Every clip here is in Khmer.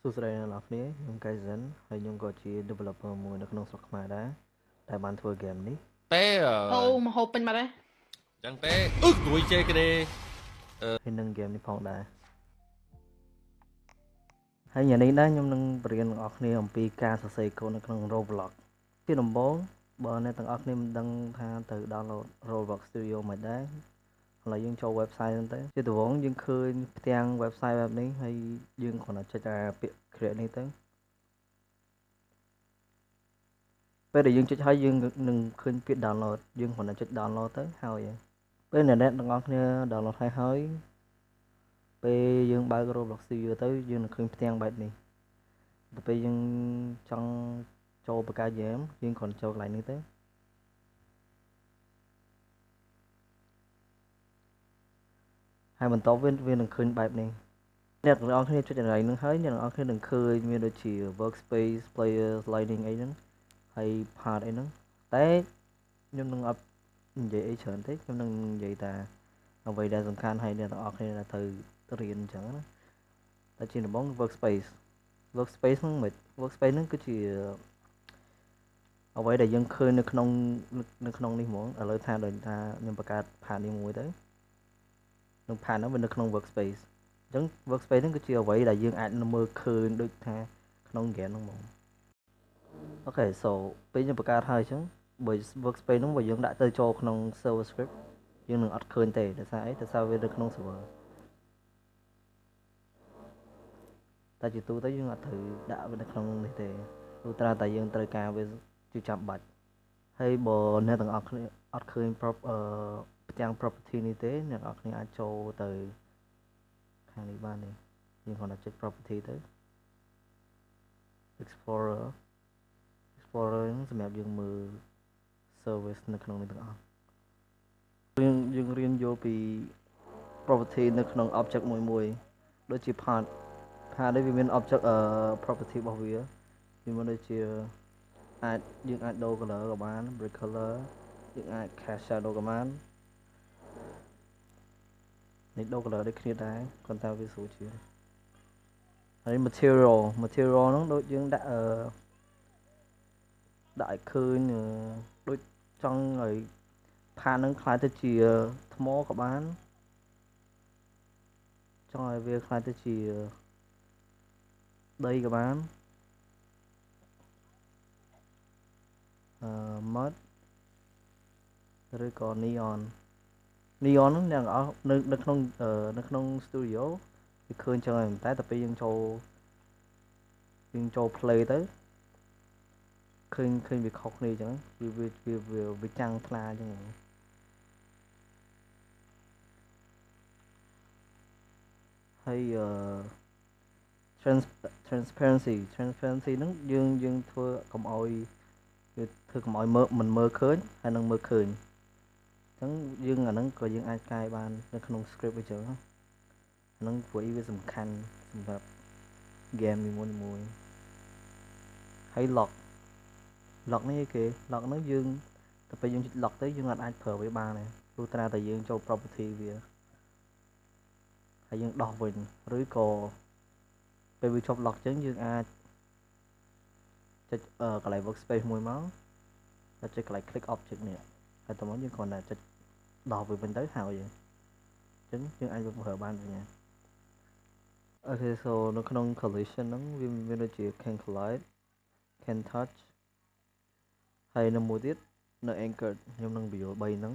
សួស្តីអ្នកនរគ្នាខ្ញុំ Kaizen ហើយខ្ញុំក៏ជា developer មួយនៅក្នុងស្រុកខ្មែរដែរដែលបានធ្វើ game នេះទេអូមកហូបពេញបាត់ហើយចឹងទេរួយជេគេហើយនឹង game នេះផងដែរហើយញ៉ាំនេះដែរខ្ញុំនឹងបរៀនអ្នកនរគ្នាអំពីការសរសេរកូដនៅក្នុង Roblox ជាដំបូងបើអ្នកទាំងអស់គ្នាមិនដឹងថាត្រូវ download Roblox Studio មិនដែរឥឡូវយើងចូល website ហ្នឹងទៅជាដំបូងយើងឃើញផ្ទាំង website បែបនេះហើយយើងគ្រាន់តែចុចពាក្យ create នេះទៅពេលដែលយើងចុចហើយយើងនឹងឃើញពាក្យ download យើងគ្រាន់តែចុច download ទៅហើយពេលអ្នកទាំងអស់គ្នា download ហើយពេលយើងបើក Roblox Studio ទៅយើងនឹងឃើញផ្ទាំងបែបនេះទៅពេលយើងចង់ចូលបង្កើត game យើងគ្រាន់ចូលកន្លែងនេះទៅហើយបន្ទាប់វានឹងឃើញបែបនេះអ្នកទាំងអស់គ្នាចុចកន្លែងហ្នឹងហើយអ្នកទាំងអស់គ្នានឹងឃើញមានដូចជា workspace player sliding អីហ្នឹងហើយ part អីហ្នឹងតែខ្ញុំនឹងអត់និយាយអីច្រើនទេខ្ញុំនឹងនិយាយតែអ្វីដែលសំខាន់ហើយអ្នកទាំងអស់គ្នាត្រូវរៀនអញ្ចឹងណាតែជាដំបូង workspace ហ្នឹងមិន workspace ហ្នឹងគឺជាអ្វីដែលយើងឃើញនៅក្នុងនេះហ្មងឥឡូវថាដូចថាខ្ញុំបង្កើត part នេះមួយទៅនឹង part ហ្នឹងវានៅក្នុង workspace អញ្ចឹង workspace ហ្នឹងគឺជាអ្វីដែលយើងអាចមើលឃើញដូចថាក្នុង game ហ្នឹងហ្មងអូខេ so ពេលយើងបង្កើតហើយអញ្ចឹងបើ workspace ហ្នឹងបើយើងដាក់ទៅចូលក្នុង server script យើងនឹងអត់ឃើញទេដោយសារអីដោយសារវានៅក្នុង server តែជាទូទៅយើងអត់ត្រូវដាក់វានៅក្នុងនេះទេទោះត្រាតែយើងត្រូវការវាជាចាំបាច់ហើយបើអ្នកទាំងអស់គ្នាអត់ឃើញផ្ទាំង property នេះទេអ្នកទាំងអស់គ្នាអាចចូលទៅខាងនេះបានទេយើងគ្រាន់តែចុច property ទៅ explorer ហ្នឹងសម្រាប់យើងមើល service នៅក្នុងនេះទាំងអស់យើងរៀនយល់ពី property នៅក្នុង object មួយដូចជា part នេះវាមាន object property របស់វាមានដូចជាយើងអាចដូរ color ក៏បាន break color យើងអាច cast shadow ក៏បាននេះដូរ color ដូចគ្នាដែរគ្រាន់តែវាស្រួលជាងហើយ material ហ្នឹងដូចយើងដាក់ឲ្យឃើញដូចចង់ឲ្យផាននឹងខ្លាយទៅជាថ្មក៏បានចង់ឲ្យវាខ្លាយទៅជាដីក៏បានmud ឬក៏ neon ហ្នឹងអ្នកទាំងអស់នៅក្នុង studio វាឃើញចឹងហើយតែពេលយើងចូល play ទៅឃើញវាខុសគ្នាចឹងវាចាំងថ្លាចឹងហើយtransparency ហ្នឹងយើងធ្វើកុំឲ្យមិនមើលឃើញហើយនឹងមើលឃើញអញ្ចឹងយើងអាហ្នឹងក៏យើងអាចកែបាននៅក្នុង script អញ្ចឹងហ្នឹងព្រោះវាសំខាន់សម្រាប់ game នីមួយហើយ lock នេះគេ lock ហ្នឹងយើងទៅពេលយើងចុច lock ទៅយើងអាចប្រើវាបានដែរទោះត្រាតែយើងចូល property វាហើយយើងដោះវិញឬក៏ពេលវាជាប់ lock អញ្ចឹងយើងអាចចុចកន្លែង workspace មួយមកហើយចុចកន្លែង click object នេះហើយតោះមកយើងគ្រាន់តែចុចដោះវាវិញទៅហើយអញ្ចឹងយើងអាចប្រើបានវិញអូខេ so នៅក្នុង collision ហ្នឹងវាមានដូចជា can collide can touch ហើយនៅមួយទៀតនៅ anchored ខ្ញុំនឹងបញ្យល់3ហ្នឹង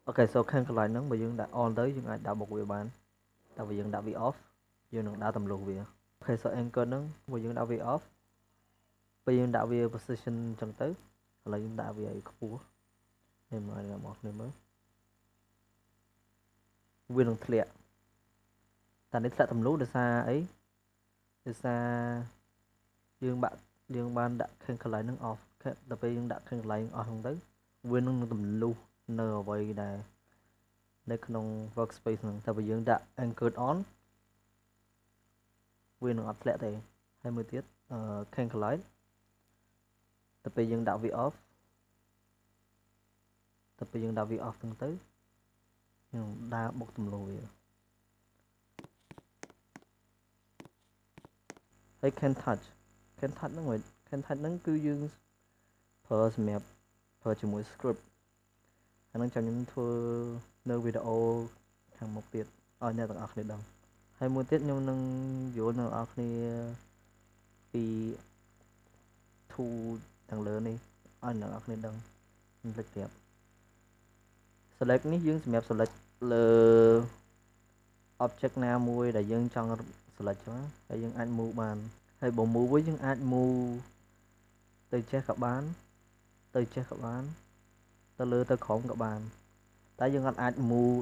អូខេ so can collide ហ្នឹងបើយើងដាក់ on ទៅយើងអាចដាក់បុកវាបានតែបើយើងដាក់វា off យើងនឹងដើរទម្លុះវាអូខេ so anchored ហ្នឹងបើយើងដាក់វា off ពេលយើងដាក់វា position អញ្ចឹងទៅឥឡូវយើងដាក់វាឲ្យខ្ពស់ហើយមើលអ្នកនរគ្នាមើលវានឹងធ្លាក់តែនេះធ្លាក់ទម្លុះដោយសារអីដោយសារយើងបានដាក់ can collide ហ្នឹង off ដល់ពេលយើងដាក់ can collide off ហ្នឹងទៅវានឹងទម្លុះនៅអ្វីដែលនៅក្នុង workspace ហ្នឹងតែបើយើងដាក់ anchored on វានឹងអត់ធ្លាក់ទេហើយមួយទៀតcan collide តែពេលយើងដាក់វា off ហ្នឹងទៅយើងដើរបុកទម្លុះវា ហើយ can touch ហ្នឹងមិន can touch ហ្នឹងគឺយើងប្រើសម្រាប់ប្រើជាមួយ script អាហ្នឹងចាំខ្ញុំធ្វើនៅវីដេអូខាងមុខទៀតឲ្យអ្នកទាំងអស់គ្នាដឹងហើយមួយទៀតខ្ញុំនឹងយល់អ្នកទាំងអស់គ្នាពី tool ទាំងលើនេះឲ្យអ្នកទាំងអស់គ្នាដឹងខ្ញុំភ្លេចប្រាប់ select នេះយើងសម្រាប់ select លើ object ណាមួយដែលយើងចង់ select ចឹងហើយយើងអាច move បានហើយបើ move វិញយើងអាច move ទៅចេះក៏បានទៅចេះក៏បានទៅលើទៅក្រោមក៏បានតែយើងអាច move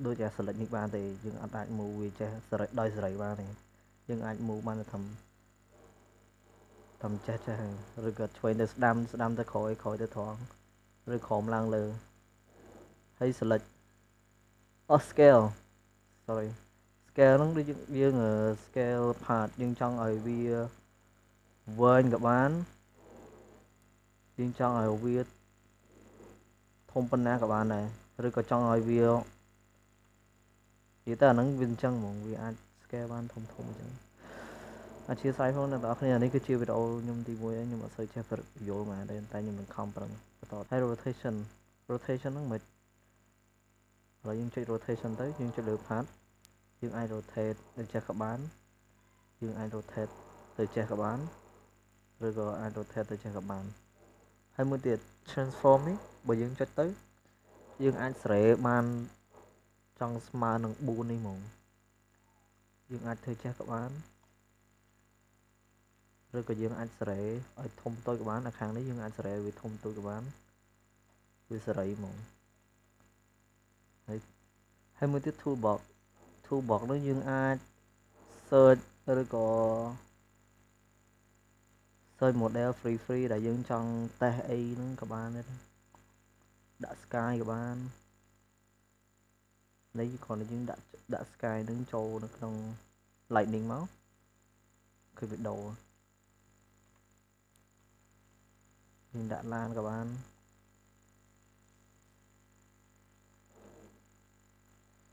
ដូចអា select នេះបានទេយើងអាច move វាចេះដោយសេរីបានទេយើងអាច move បានតែចេះឬក៏ឆ្វេងទៅស្ដាំទៅក្រោយទៅត្រង់ឬក្រោមឡើងលើហើយ select scale sorry scale ហ្នឹងដូចយើង scale part យើងចង់ឲ្យវាវែងក៏បានយើងចង់ឲ្យវាធំប៉ុណ្ណាក៏បានដែរឬក៏ចង់ឲ្យវានិយាយទៅអាហ្នឹងវាអញ្ចឹងហ្មងវាអាច scale បានធំអញ្ចឹងអធិស្ឋានផងអ្នកនរគ្នានេះគឺជាវីដេអូខ្ញុំទី1ហើយខ្ញុំអត់សូវចេះយល់មកទេតែខ្ញុំនឹងខំប្រឹងបន្តហើយ rotation ហ្នឹងមិនឥឡូវយើងចុច rotation ទៅយើងចុចលើ part យើងអាច rotate ទៅចេះក៏បានយើងអាច rotate ទៅចេះក៏បានឬក៏អាច rotate ទៅចេះក៏បានហើយមួយទៀត transform នេះបើយើងចុចទៅយើងអាចស្រេបានចង់ស្មើនឹង4នេះហ្មងយើងអាចធ្វើចេះក៏បានឬក៏យើងអាចស្រេឲ្យធំតូចក៏បានខាងនេះយើងអាចស្រេវាធំតូចក៏បានវាសេរីហ្មងហើយមួយទៀត toolbox នោះយើងអាច search ឬក៏ search model free ដែលយើងចង់តេស្តអីហ្នឹងក៏បានដែរដាក់ sky ក៏បាននេះគ្រាន់តែយើងដាក់ sky ហ្នឹងចូលនៅក្នុង lightning មកគឺវាដូរយើងដាក់ឡានក៏បាន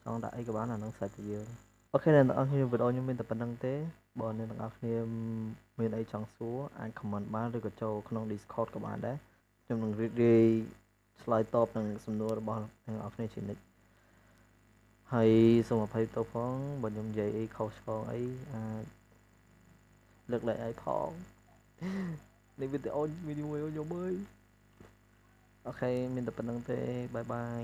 ចង់ដាក់អីក៏បានអាហ្នឹងស្រេចទៅយើងអូខេអ្នកនរគ្នាវីដេអូខ្ញុំមានតែប៉ុណ្្នឹងទេបើអ្នកនរគ្នាមានអីចង់សួរអាច comment បានឬក៏ចូលក្នុង Discord ក៏បានដែរខ្ញុំនឹងរីករាយឆ្លើយតបនឹងសំណួររបស់អ្នកនរគ្នាជានិច្ចហើយសូមអភ័យទោសផងបើខ្ញុំនិយាយអីខុសឆ្គងអីអាចលើកលែងឲ្យផងនេះវីដេអូខ្ញុំអើយអូខេមានតែប៉ុណ្្នឹងទេបាយបាយ